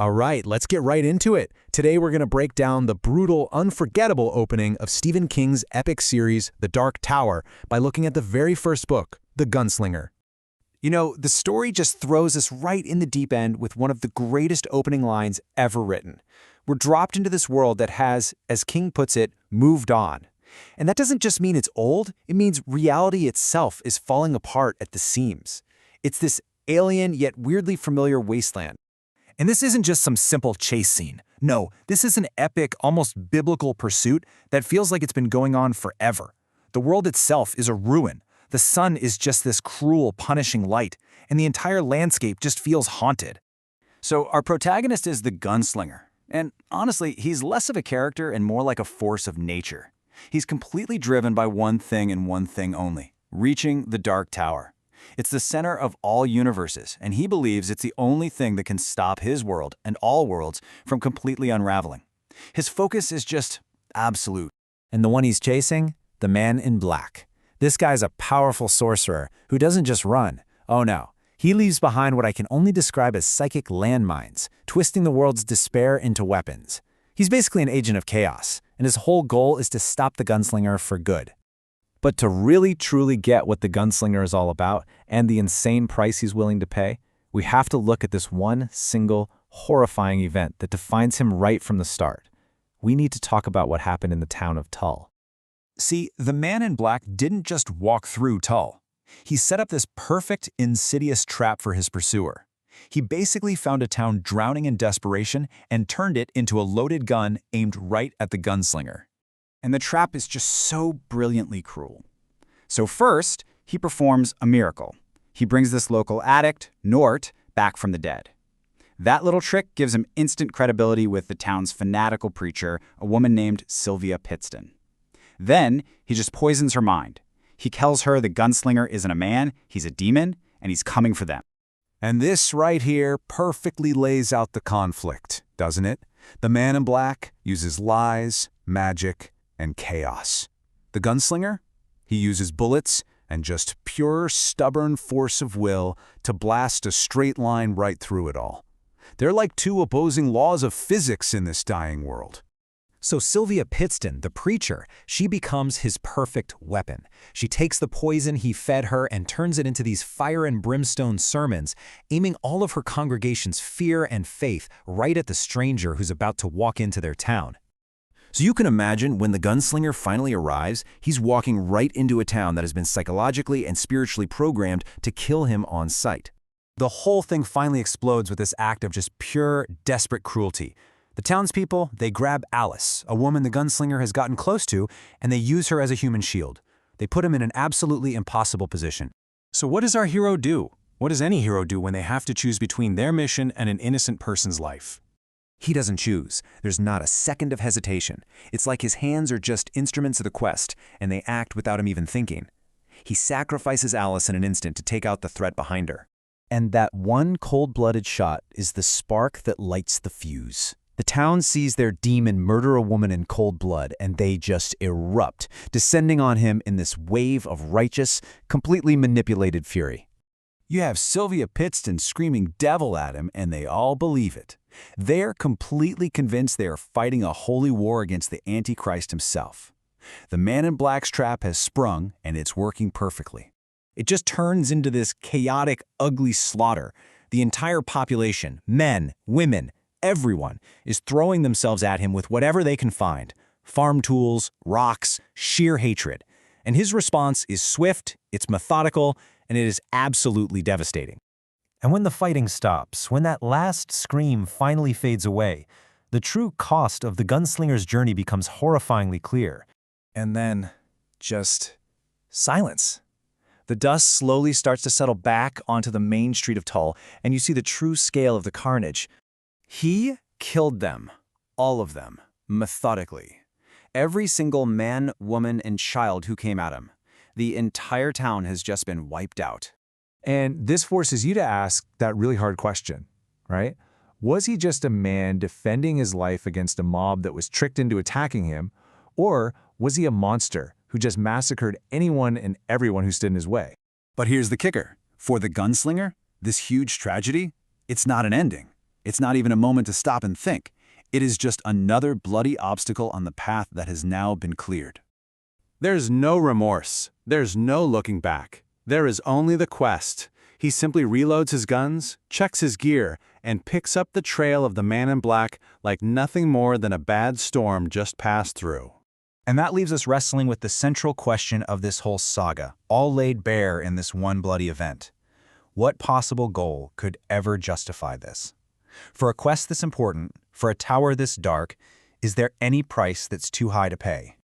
All right, let's get right into it. Today we're going to break down the brutal, unforgettable opening of Stephen King's epic series, The Dark Tower, by looking at the very first book, The Gunslinger. You know, the story just throws us right in the deep end with one of the greatest opening lines ever written. We're dropped into this world that has, as King puts it, moved on. And that doesn't just mean it's old, it means reality itself is falling apart at the seams. It's this alien yet weirdly familiar wasteland. And this isn't just some simple chase scene. No, this is an epic, almost biblical pursuit that feels like it's been going on forever. The world itself is a ruin. The sun is just this cruel, punishing light, and the entire landscape just feels haunted. So our protagonist is the Gunslinger. And honestly, he's less of a character and more like a force of nature. He's completely driven by one thing and one thing only: reaching the Dark Tower. It's the center of all universes, and he believes it's the only thing that can stop his world and all worlds from completely unraveling. His focus is just absolute. And the one he's chasing? The Man in Black. This guy's a powerful sorcerer who doesn't just run. Oh no, he leaves behind what I can only describe as psychic landmines, twisting the world's despair into weapons. He's basically an agent of chaos, and his whole goal is to stop the Gunslinger for good. But to really truly get what the Gunslinger is all about and the insane price he's willing to pay, we have to look at this one single, horrifying event that defines him right from the start. We need to talk about what happened in the town of Tull. See, the Man in Black didn't just walk through Tull. He set up this perfect, insidious trap for his pursuer. He basically found a town drowning in desperation and turned it into a loaded gun aimed right at the Gunslinger. And the trap is just so brilliantly cruel. So first, he performs a miracle. He brings this local addict, Nort, back from the dead. That little trick gives him instant credibility with the town's fanatical preacher, a woman named Sylvia Pittston. Then, he just poisons her mind. He tells her the Gunslinger isn't a man, he's a demon, and he's coming for them. And this right here perfectly lays out the conflict, doesn't it? The Man in Black uses lies, magic, and chaos. The Gunslinger? He uses bullets and just pure, stubborn force of will to blast a straight line right through it all. They're like two opposing laws of physics in this dying world. So Sylvia Pittston, the preacher, she becomes his perfect weapon. She takes the poison he fed her and turns it into these fire and brimstone sermons, aiming all of her congregation's fear and faith right at the stranger who's about to walk into their town. So you can imagine when the Gunslinger finally arrives, he's walking right into a town that has been psychologically and spiritually programmed to kill him on sight. The whole thing finally explodes with this act of just pure, desperate cruelty. The townspeople, they grab Alice, a woman the Gunslinger has gotten close to, and they use her as a human shield. They put him in an absolutely impossible position. So what does our hero do? What does any hero do when they have to choose between their mission and an innocent person's life? He doesn't choose. There's not a second of hesitation. It's like his hands are just instruments of the quest, and they act without him even thinking. He sacrifices Alice in an instant to take out the threat behind her. And that one cold-blooded shot is the spark that lights the fuse. The town sees their demon murder a woman in cold blood, and they just erupt, descending on him in this wave of righteous, completely manipulated fury. You have Sylvia Pittston screaming devil at him, and they all believe it. They're completely convinced they are fighting a holy war against the Antichrist himself. The Man in Black's trap has sprung, and it's working perfectly. It just turns into this chaotic, ugly slaughter. The entire population, men, women, everyone, is throwing themselves at him with whatever they can find. Farm tools, rocks, sheer hatred. And his response is swift, it's methodical, and it is absolutely devastating. And when the fighting stops, when that last scream finally fades away, the true cost of the Gunslinger's journey becomes horrifyingly clear. And then, just silence. The dust slowly starts to settle back onto the main street of Tull, and you see the true scale of the carnage. He killed them, all of them, methodically. Every single man, woman, and child who came at him. The entire town has just been wiped out. And this forces you to ask that really hard question, right? Was he just a man defending his life against a mob that was tricked into attacking him, or was he a monster who just massacred anyone and everyone who stood in his way? But here's the kicker. For the Gunslinger, this huge tragedy, it's not an ending. It's not even a moment to stop and think. It is just another bloody obstacle on the path that has now been cleared. There's no remorse. There's no looking back. There is only the quest. He simply reloads his guns, checks his gear, and picks up the trail of the man in black like nothing more than a bad storm just passed through. And that leaves us wrestling with the central question of this whole saga, all laid bare in this one bloody event. What possible goal could ever justify this? For a quest this important, for a tower this dark, is there any price that's too high to pay?